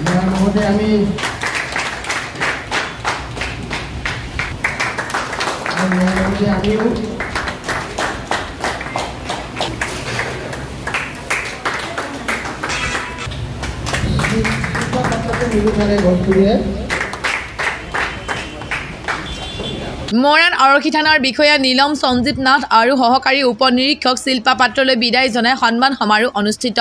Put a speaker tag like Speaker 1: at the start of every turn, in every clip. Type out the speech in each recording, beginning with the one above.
Speaker 1: মহোদয় আমি
Speaker 2: মৰাণ আৰক্ষী থানাৰ বিষয়া নীলম সঞ্জীৱ নাথ আৰু সহকাৰী উপনিৰীক্ষক শিল্পা পাত্ৰলৈ বিদায় জনাই সন্মান সমাৰোহ অনুষ্ঠিত।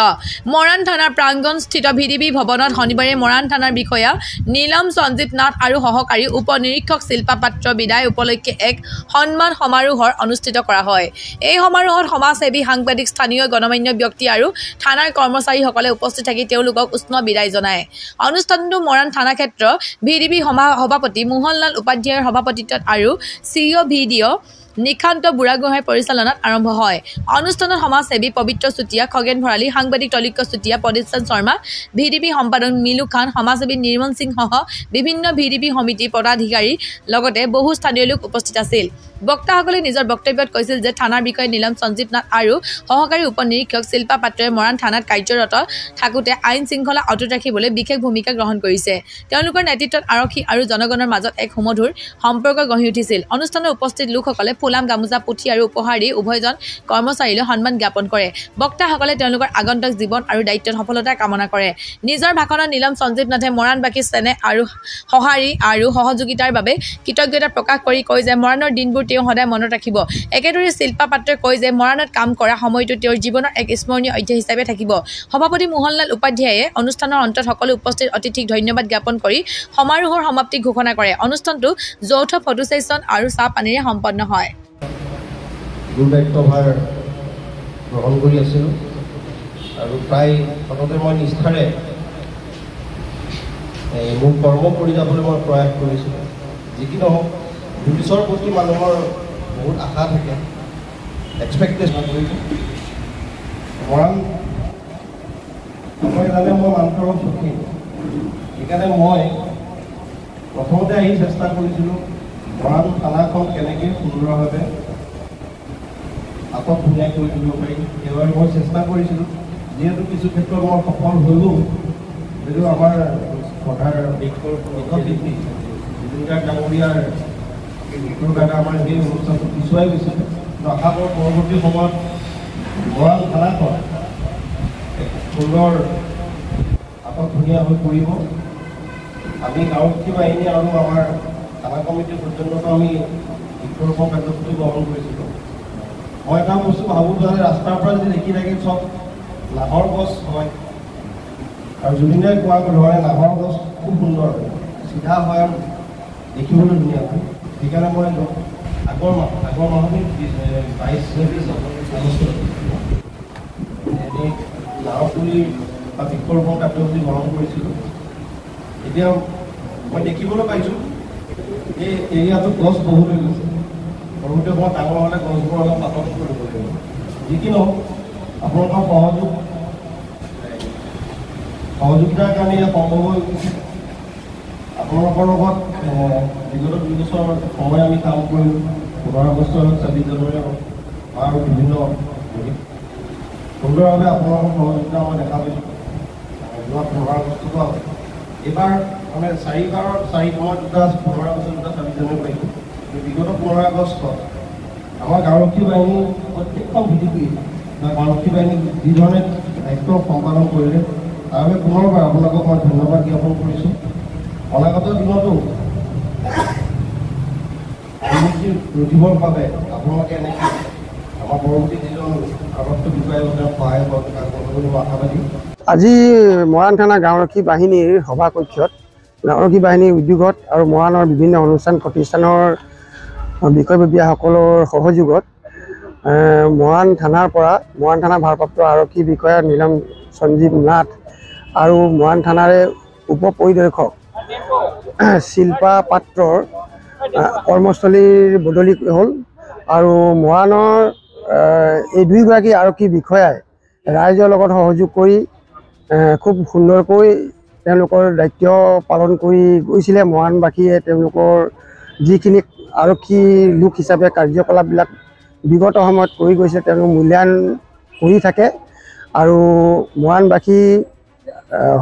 Speaker 2: মৰাণ থানাৰ প্ৰাংগণস্থিত ভিডিবি ভৱনত শনিবাৰে মৰাণ থানাৰ বিষয়া নীলম সঞ্জীৱ নাথ আৰু সহকাৰী উপনিৰীক্ষক শিল্পা পাত্ৰ বিদায় উপলক্ষে এক সন্মান সমাৰোহৰ অনুষ্ঠিত কৰা হয়। এই সমাৰোহত সমাজসেৱী, সাংবাদিক, স্থানীয় গণমান্য ব্যক্তি আৰু থানাৰ কৰ্মচাৰীসকলে উপস্থিত থাকি তেওঁলোকক উষ্ণ বিদায় জনায়। অনুষ্ঠানটো মৰাণ থানা ক্ষেত্ৰ ভিডিবি সভাপতি মোহনলাল উপাধ্যায়ৰ সভাপতিত্বত আৰু CEO ভিডিঅ নিখান্ত বুঢ়াগোহাঁইৰ পৰিচালনাত আৰম্ভ হয়। অনুষ্ঠানত সমাজসেৱী পবিত্ৰ চুতীয়া, খগেন ভৰালী, সাংবাদিক তলিক্য চুতীয়া, প্ৰদীপচন শৰ্মা, ভিডিবি সম্পাদক মিলু খান, সমাজসেৱী নিৰ্মল সিং সহ বিভিন্ন ভিডিবি সমিতিৰ পদাধিকাৰীৰ লগতে বহু স্থানীয় লোক উপস্থিত আছিল। বক্তাসকলে নিজৰ বক্তব্যত কৈছিল যে থানাৰ বিষয়া নীলম সঞ্জীৱ নাথ আৰু সহকাৰী উপনিৰীক্ষক শিল্পা পাত্ৰই মৰাণ থানাত কাৰ্যৰত থাকোঁতে আইন শৃংখলা অটুট ৰাখিবলৈ বিশেষ ভূমিকা গ্ৰহণ কৰিছে। তেওঁলোকৰ নেতৃত্বত আৰক্ষী আৰু জনগণৰ মাজত এক সুমধুৰ সম্পৰ্ক গঢ়ি উঠিছিল। অনুষ্ঠানত উপস্থিত লোকসকলে ফুলাম, গামোচা, পুথি আৰু উপহাৰ দি উভয়জন কৰ্মচাৰীলৈ সন্মান জ্ঞাপন কৰে। বক্তাসকলে তেওঁলোকৰ আগন্তুক জীৱন আৰু দায়িত্বত সফলতা কামনা কৰে। নিজৰ ভাষণত নীলম সঞ্জীৱ নাথে মৰাণবাসীৰ স্নেহ আৰু সঁহাৰি আৰু সহযোগিতাৰ বাবে কৃতজ্ঞতা প্ৰকাশ কৰি কয় যে মৰাণৰ দিনবোৰ তেওঁ সদায় মনত ৰাখিব। একেদৰে শিল্পা পাত্ৰই কয় যে মৰাণত কাম কৰা সময়টো তেওঁৰ জীৱনৰ এক স্মৰণীয় অধ্যায় হিচাপে থাকিব। সভাপতি মোহনলাল উপাধ্যায়ে অনুষ্ঠানৰ অন্তত সকলো উপস্থিত অতিথিক ধন্যবাদ জ্ঞাপন কৰি সমাৰোহৰ সমাপ্তি ঘোষণা কৰে। অনুষ্ঠানটো যৌথ ফটো ছেছন আৰু চাহ পানীৰে সম্পন্ন হয়।
Speaker 1: দায়িত্বভাৰ গ্ৰহণ কৰি আছিলোঁ আৰু প্ৰায় সততে মই নিষ্ঠাৰে মোৰ কৰ্ম কৰি যাবলৈ মই প্ৰয়াস কৰিছিলোঁ। যি কি নহওক, পুলিচৰ প্ৰতি মানুহৰ বহুত আশা থাকে, এক্সপেক্টেশ্যন কৰিছোঁ। মৰাণ মই জানে মই মানুহটো অলপ সুখী, সেইকাৰণে মই প্ৰথমতে আহি চেষ্টা কৰিছিলোঁ মৰাণ থানাখন কেনেকৈ সুন্দৰভাৱে আকৌ ধুনীয়া কৰি তুলিব পাৰি। সেইবাবে মই চেষ্টা কৰিছিলোঁ। যিহেতু কিছু ক্ষেত্ৰত মই সফল হ'লোঁ, যদিও আমাৰ সভাৰ দেশৰ শিক্ষক জুবিন গাৰ্গ ডাঙৰীয়াৰ মৃত্যুৰ কাৰণে আমাৰ সেই অনুষ্ঠানটো পিছুৱাই গৈছিল। কিন্তু আশা কৰোঁ পৰৱৰ্তী সময়ত মৰাণ থানাখন সুন্দৰ আকৌ ধুনীয়া হৈ পৰিব। আমি আৰক্ষী বাহিনী আৰু আমাৰ থানা কমিটিৰ পৰ্যন্ত আমি বৃক্ষৰোপণ কাৰ্যসূচী গ্ৰহণ কৰিছিলোঁ। মই এটা বস্তু ভাবোঁ যে ৰাস্তাৰ পৰা যদি দেখি থাকে চব নাহৰ গছ হয়, আৰু জুবিনে কোৱা ধৰণে নাহৰ গছ খুব সুন্দৰ হয়, চিধা হয় আৰু দেখিবলৈ ধুনীয়া হয়। সেইকাৰণে মই আগৰ মাহত 22 আগষ্ট নাহৰ পুলি বা বৃক্ষৰোপণ কাৰ্যসূচী গ্ৰহণ কৰিছিলোঁ। এতিয়া মই দেখিবলৈ পাইছোঁ এই এৰিয়াটোত গছ বহুত হৈ গৈছে। পৰৱৰ্তী সময়ত ডাঙৰ হ'লে গছবোৰ অলপ পাতল কৰিব লাগিব। যি কি নহওক, আপোনালোকৰ সহযোগিতাৰ কাৰণে ইয়াত সম্ভৱ হৈ গৈছে। আপোনালোকৰ লগত বিগত 2 বছৰ সময় আমি কাম কৰিলোঁ। 15 আগষ্ট হওক, 26 জানুৱাৰী হওক আৰু বিভিন্ন সুন্দৰভাৱে আপোনালোকৰ সহযোগিতা মই দেখা পাইছোঁ। যোৱা 15 আগষ্টতো এইবাৰ মানে 4 সময় 15 আগষ্ট 26 জানুৱাৰী পাইছোঁ। বিগত 15 আগষ্টত আমাৰ আৰক্ষী বাহিনী প্ৰত্যেকখন ভিডিপি বা আৰক্ষী বাহিনী যি ধৰণে দায়িত্ব সম্পাদন কৰিলে তাৰ বাবে পুনৰবাৰ আপোনালোকক মই ধন্যবাদ জ্ঞাপন কৰিছোঁ। অনাগত দিনতো ৰোধিবৰ বাবে আপোনালোকে এনেকৈ আমাৰ পৰৱৰ্তী যিজন আৰক্ষী বিষয়া সহায় কৰিবলৈ মই আশাবাদী।
Speaker 3: আজি মৰাণ থানা গাঁওৰক্ষী বাহিনীৰ সভাকক্ষত গাঁওৰক্ষী বাহিনীৰ উদ্যোগত আৰু মৰাণৰ বিভিন্ন অনুষ্ঠান প্ৰতিষ্ঠানৰ বিষয়ববীয়াসকলৰ সহযোগত মৰাণ থানাৰ পৰা মৰাণ থানা ভাৰপ্ৰাপ্ত আৰক্ষী বিষয়া নীলম সঞ্জীৱ নাথ আৰু মৰাণ থানাৰে উপ পৰিদৰ্শক শিল্পা পাত্ৰৰ কৰ্মস্থলীৰ বদলি হ'ল আৰু মৰাণৰ এই দুয়োগৰাকী আৰক্ষী বিষয়াই ৰাইজৰ লগত সহযোগ কৰি খুব সুন্দৰকৈ তেওঁলোকৰ দায়িত্ব পালন কৰি গৈছিলে। মৰাণবাসীয়ে তেওঁলোকৰ যিখিনি আৰক্ষী লোক হিচাপে কাৰ্যকলাপবিলাক বিগত সময়ত কৰি গৈছে তেওঁলোক মূল্যায়ন কৰি থাকে আৰু মৰাণবাসী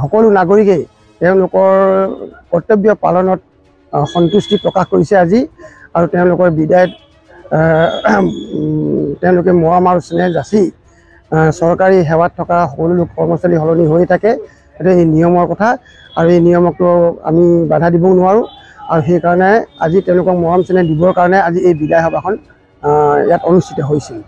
Speaker 3: সকলো নাগৰিকেই তেওঁলোকৰ কৰ্তব্য পালনত সন্তুষ্টি প্ৰকাশ কৰিছে আজি আৰু তেওঁলোকৰ বিদায়ত তেওঁলোকে মৰম আৰু স্নেহ যাচি চৰকাৰী সেৱাত থকা সকলো লোক কৰ্মচাৰী সলনি হৈ থাকে। এইটো এই নিয়মৰ কথা আৰু এই নিয়মকটো আমি বাধা দিবও নোৱাৰোঁ আৰু সেইকাৰণে আজি তেওঁলোকক মৰম স্নেহ দিবৰ কাৰণে আজি এই বিদায় সভাখন ইয়াত অনুষ্ঠিত হৈছিল।